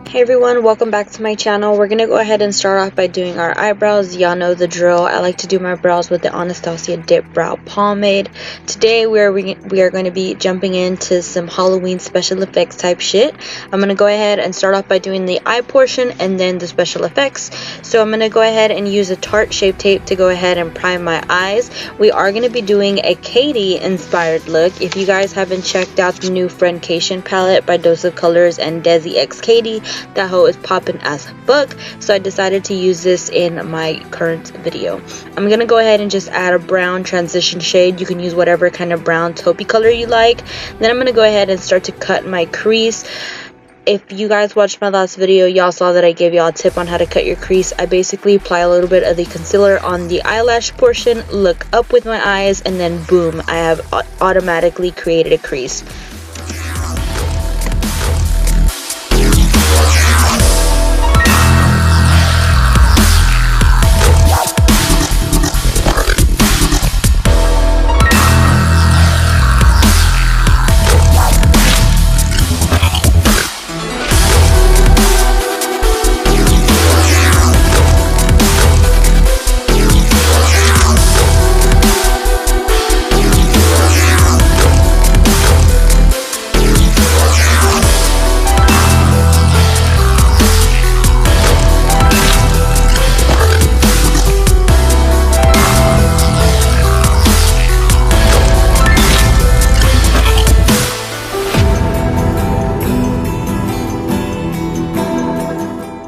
Hey everyone, welcome back to my channel. We're gonna go ahead and start off by doing our eyebrows. Y'all know the drill. I like to do my brows with the Anastasia Dip Brow Pomade. Today we are going to be jumping into some Halloween special effects type shit. I'm gonna go ahead and start off by doing the eye portion and then the special effects. So I'm gonna go ahead and use a Tarte Shape Tape to go ahead and prime my eyes. We are gonna be doing a Katie inspired look. If you guys haven't checked out the new Friendcation palette by Dose of Colors and Desi X Katie, that hoe is popping as fuck, so I decided to use this in my current video. I'm gonna go ahead and just add a brown transition shade. You can use whatever kind of brown taupey color you like. Then I'm gonna go ahead and start to cut my crease. If you guys watched my last video, y'all saw that I gave y'all a tip on how to cut your crease. I basically apply a little bit of the concealer on the eyelash portion, look up with my eyes, and then boom, I have automatically created a crease.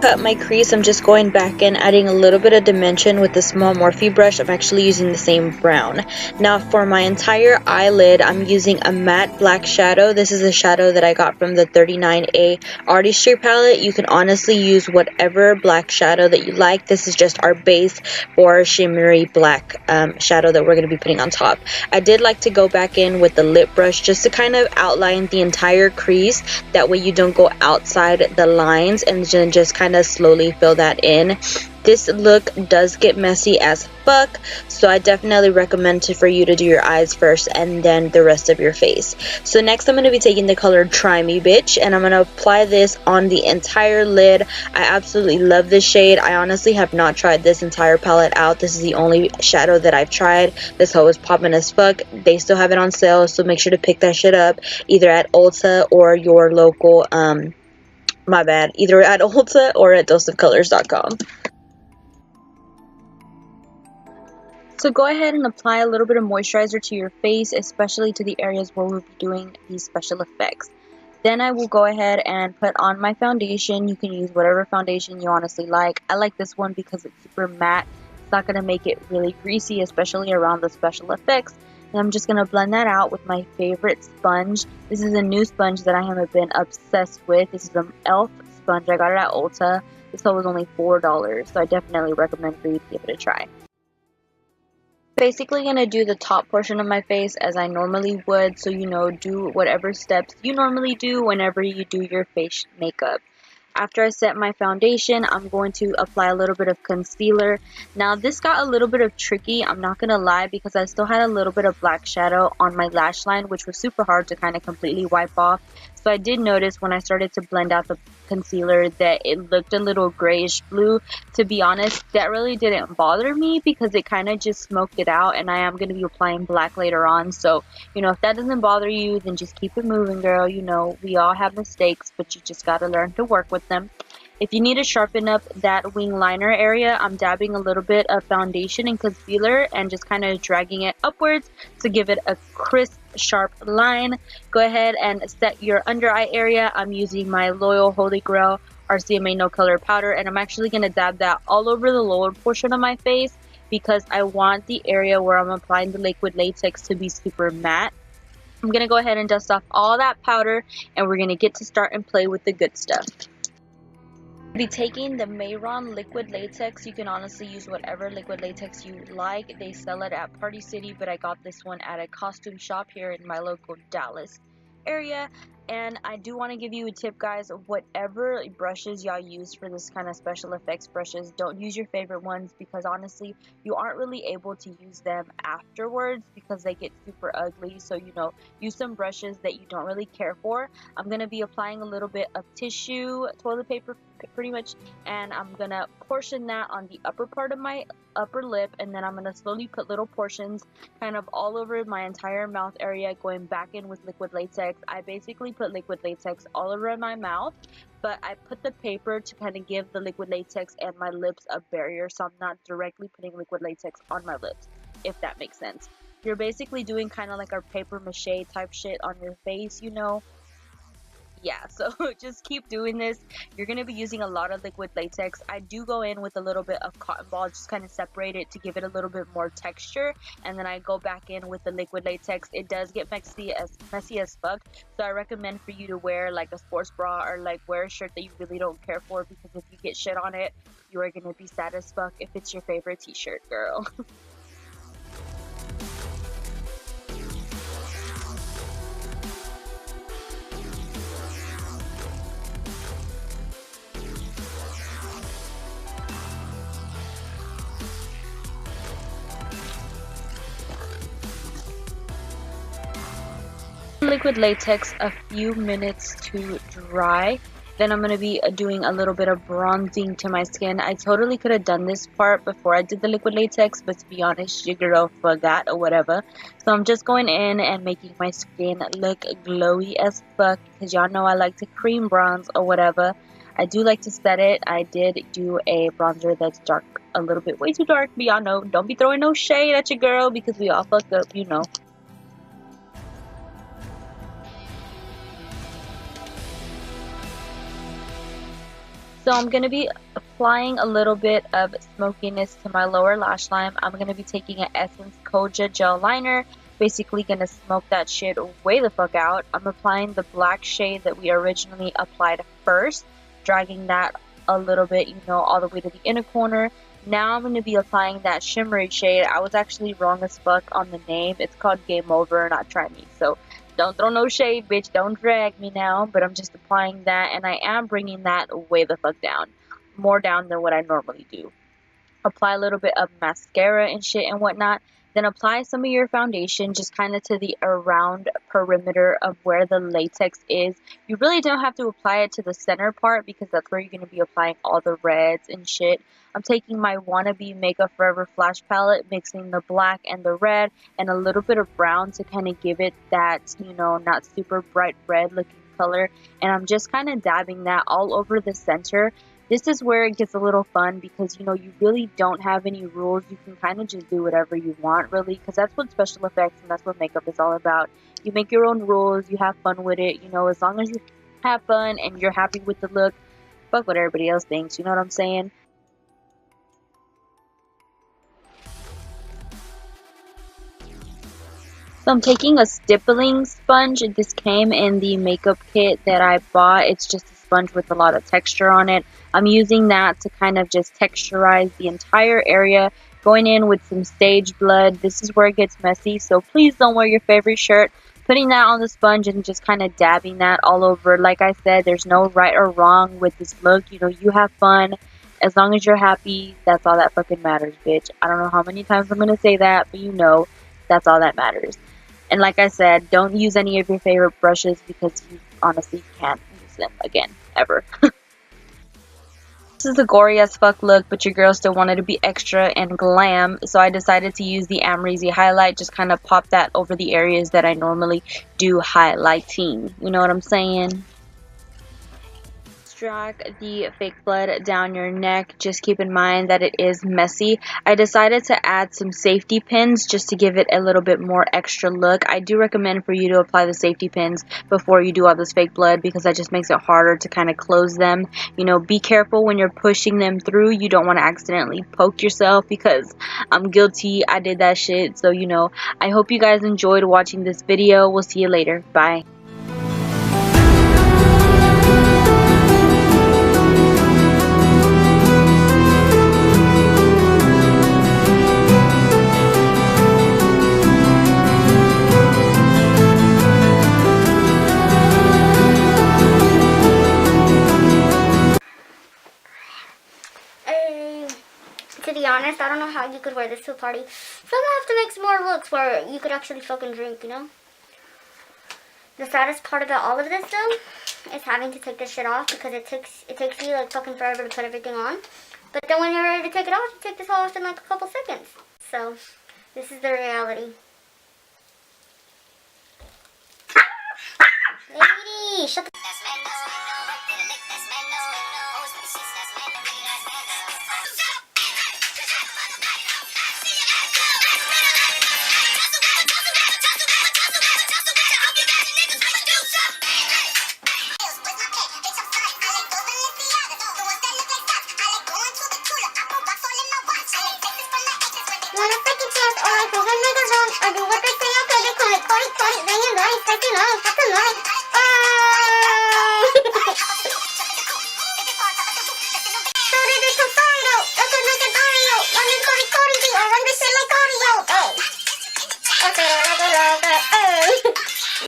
Cut my crease, I'm just going back in, adding a little bit of dimension with the small Morphe brush. I'm actually using the same brown. Now for my entire eyelid, I'm using a matte black shadow. This is a shadow that I got from the 39A Artistry palette. You can honestly use whatever black shadow that you like. This is just our base for shimmery black shadow that we're going to be putting on top. I did like to go back in with the lip brush just to kind of outline the entire crease. That way you don't go outside the lines, and then just kind of slowly fill that in. This look does get messy as fuck, so I definitely recommend for you to do your eyes first and then the rest of your face. So next I'm going to be taking the color Try Me Bitch, and I'm going to apply this on the entire lid. I absolutely love this shade. I honestly have not tried this entire palette out. This is the only shadow that I've tried. This hoe is popping as fuck. They still have it on sale, so make sure to pick that shit up either at Ulta or your local either at Ulta or at doseofcolors.com. So go ahead and apply a little bit of moisturizer to your face, especially to the areas where we'll be doing these special effects. Then I will go ahead and put on my foundation. You can use whatever foundation you honestly like. I like this one because it's super matte. It's not going to make it really greasy, especially around the special effects. And I'm just going to blend that out with my favorite sponge. This is a new sponge that I have been obsessed with. This is an e.l.f. sponge. I got it at Ulta. This one was only $4, so I definitely recommend for you to give it a try. Basically going to do the top portion of my face as I normally would, so do whatever steps you normally do whenever you do your face makeup. After I set my foundation, I'm going to apply a little bit of concealer. Now this got a little bit of tricky, I'm not gonna lie, because I still had a little bit of black shadow on my lash line, which was super hard to kind of completely wipe off. So I did notice when I started to blend out the concealer that it looked a little grayish blue. To be honest, that really didn't bother me because it kind of just smoked it out, and I am going to be applying black later on. So, if that doesn't bother you, then just keep it moving, girl. We all have mistakes, but you just got to learn to work with them. If you need to sharpen up that wing liner area, I'm dabbing a little bit of foundation and concealer and just kind of dragging it upwards to give it a crisp, sharp line. Go ahead and set your under eye area. I'm using my Loyal Holy Grail RCMA No Color Powder, and I'm actually going to dab that all over the lower portion of my face because I want the area where I'm applying the liquid latex to be super matte. I'm going to go ahead and dust off all that powder, and we're going to get to start and play with the good stuff. Be taking the Mayron liquid latex. You can honestly use whatever liquid latex you like. They sell it at Party City, but I got this one at a costume shop here in my local Dallas area. And I do want to give you a tip, guys. Whatever brushes y'all use for this kind of special effects brushes, don't use your favorite ones, because honestly, you aren't really able to use them afterwards because they get super ugly. So, you know, use some brushes that you don't really care for. I'm going to be applying a little bit of tissue, toilet paper pretty much, and I'm going to portion that on the upper part of my upper lip, and then I'm going to slowly put little portions kind of all over my entire mouth area, going back in with liquid latex. I basically put liquid latex all over my mouth, but I put the paper to kind of give the liquid latex and my lips a barrier, so I'm not directly putting liquid latex on my lips, if that makes sense. You're basically doing kind of like a paper mache type shit on your face, you know. Yeah, so just keep doing this. You're going to be using a lot of liquid latex. I do go in with a little bit of cotton ball, just kind of separate it to give it a little bit more texture, and then I go back in with the liquid latex. It does get messy as fuck, so I recommend for you to wear like a sports bra, or like wear a shirt that you really don't care for, because if you get shit on it, you are going to be sad as fuck if it's your favorite t-shirt, girl. Liquid latex a few minutes to dry. Then I'm going to be doing a little bit of bronzing to my skin. I totally could have done this part before I did the liquid latex, but to be honest, your girl forgot or whatever. So I'm just going in and making my skin look glowy as fuck, because y'all know I like to cream bronze or whatever. I do like to set it. I did do a bronzer that's dark, a little bit way too dark, but y'all know, don't be throwing no shade at your girl, because we all fuck up, you know. So I'm going to be applying a little bit of smokiness to my lower lash line. I'm going to be taking an Essence Koja gel liner. Basically going to smoke that shit way the fuck out. I'm applying the black shade that we originally applied first, dragging that a little bit, you know, all the way to the inner corner. Now I'm going to be applying that shimmery shade. I was actually wrong as fuck on the name. It's called Game Over, not Try Me. So don't throw no shade, bitch. Don't drag me now. But I'm just applying that, and I am bringing that way the fuck down. More down than what I normally do. Apply a little bit of mascara and shit and whatnot. Then apply some of your foundation just kind of to the around perimeter of where the latex is. You really don't have to apply it to the center part, because that's where you're going to be applying all the reds and shit. I'm taking my Wannabe Makeup Forever Flash Palette, mixing the black and the red and a little bit of brown to kind of give it that, you know, not super bright red looking color. And I'm just kind of dabbing that all over the center. This is where it gets a little fun, because, you know, you really don't have any rules. You can kind of just do whatever you want, really, because that's what special effects and that's what makeup is all about. You make your own rules, you have fun with it, you know, as long as you have fun and you're happy with the look, fuck what everybody else thinks, you know what I'm saying? So I'm taking a stippling sponge. This came in the makeup kit that I bought. It's just a sponge with a lot of texture on it. I'm using that to kind of just texturize the entire area. Going in with some stage blood. This is where it gets messy, so please don't wear your favorite shirt. Putting that on the sponge and just kind of dabbing that all over. Like I said, there's no right or wrong with this look. You know, you have fun. As long as you're happy, that's all that fucking matters, bitch. I don't know how many times I'm going to say that, but you know, that's all that matters. And like I said, don't use any of your favorite brushes, because you honestly can't use them again, ever. This is a gory as fuck look, but your girl still wanted to be extra and glam, so I decided to use the Amrezy highlight, just kind of pop that over the areas that I normally do highlighting. You know what I'm saying? Extract the fake blood down your neck. Just keep in mind that it is messy. I decided to add some safety pins just to give it a little bit more extra look. I do recommend for you to apply the safety pins before you do all this fake blood, because that just makes it harder to kind of close them. You know, be careful when you're pushing them through. You don't want to accidentally poke yourself, because I'm guilty. I did that shit. So, you know, I hope you guys enjoyed watching this video. We'll see you later. Bye. how you could wear this to a party. So I'm gonna have to make some more looks where you could actually fucking drink, you know? The saddest part about all of this though is having to take this shit off because it takes you like fucking forever to put everything on. But then when you're ready to take it off, you take this off in like a couple seconds. So this is the reality. Lady, shut the wanna freaking chance or I think I make it wrong or do what they say okay, they call it, bang and nice, fucking nice.